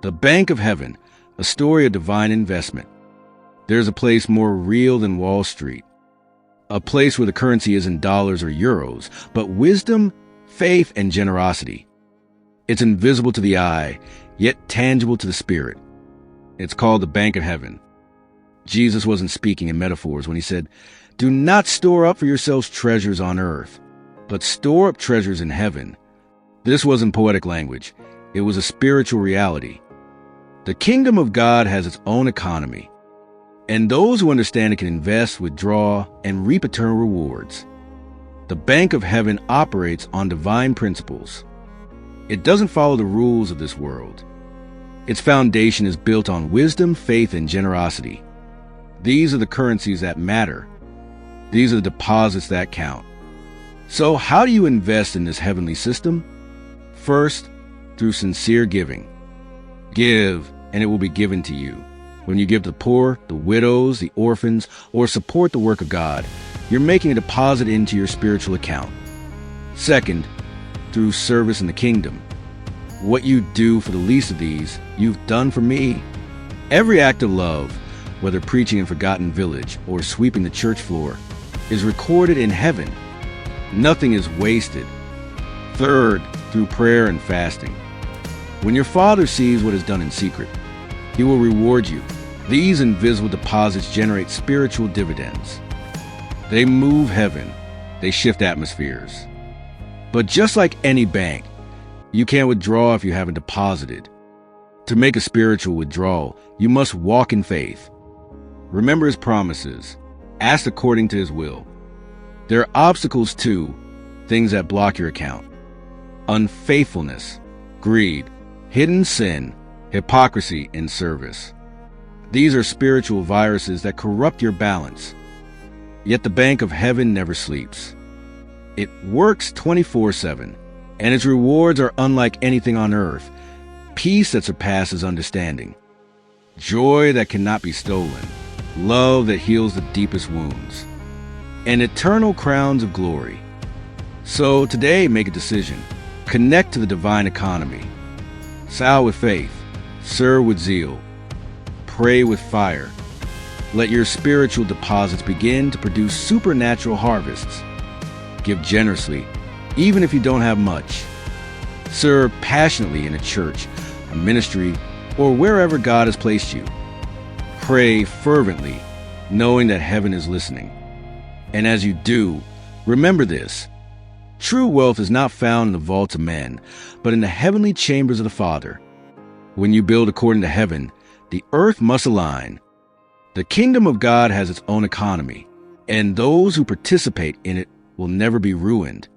The Bank of Heaven, a story of divine investment. There's a place more real than Wall Street. A place where the currency isn't dollars or euros, but wisdom, faith, and generosity. It's invisible to the eye, yet tangible to the spirit. It's called the Bank of Heaven. Jesus wasn't speaking in metaphors when he said, "Do not store up for yourselves treasures on earth, but store up treasures in heaven." This wasn't poetic language. It was a spiritual reality. The kingdom of God has its own economy, and those who understand it can invest, withdraw, and reap eternal rewards. The Bank of Heaven operates on divine principles. It doesn't follow the rules of this world. Its foundation is built on wisdom, faith, and generosity. These are the currencies that matter. These are the deposits that count. So how do you invest in this heavenly system? First, through sincere giving. Give, and it will be given to you. When you give to the poor, the widows, the orphans, or support the work of God, you're making a deposit into your spiritual account. Second, through service in the kingdom. What you do for the least of these, you've done for me. Every act of love, whether preaching in a forgotten village or sweeping the church floor, is recorded in heaven. Nothing is wasted. Third, through prayer and fasting. When your Father sees what is done in secret, He will reward you. These invisible deposits generate spiritual dividends. They move heaven. They shift atmospheres. But just like any bank, you can't withdraw if you haven't deposited. To make a spiritual withdrawal, you must walk in faith. Remember His promises. Ask according to His will. There are obstacles too, things that block your account. Unfaithfulness, greed, hidden sin, hypocrisy in service. These are spiritual viruses that corrupt your balance. Yet the Bank of Heaven never sleeps. It works 24/7, and its rewards are unlike anything on earth. Peace that surpasses understanding. Joy that cannot be stolen. Love that heals the deepest wounds. And eternal crowns of glory. So today, make a decision. Connect to the divine economy. Sow with faith. Serve with zeal. Pray with fire. Let your spiritual deposits begin to produce supernatural harvests. Give generously, even if you don't have much. Serve passionately in a church, a ministry, or wherever God has placed you. Pray fervently, knowing that heaven is listening. And as you do, remember this. True wealth is not found in the vaults of men, but in the heavenly chambers of the Father. When you build according to heaven, the earth must align. The kingdom of God has its own economy, and those who participate in it will never be ruined.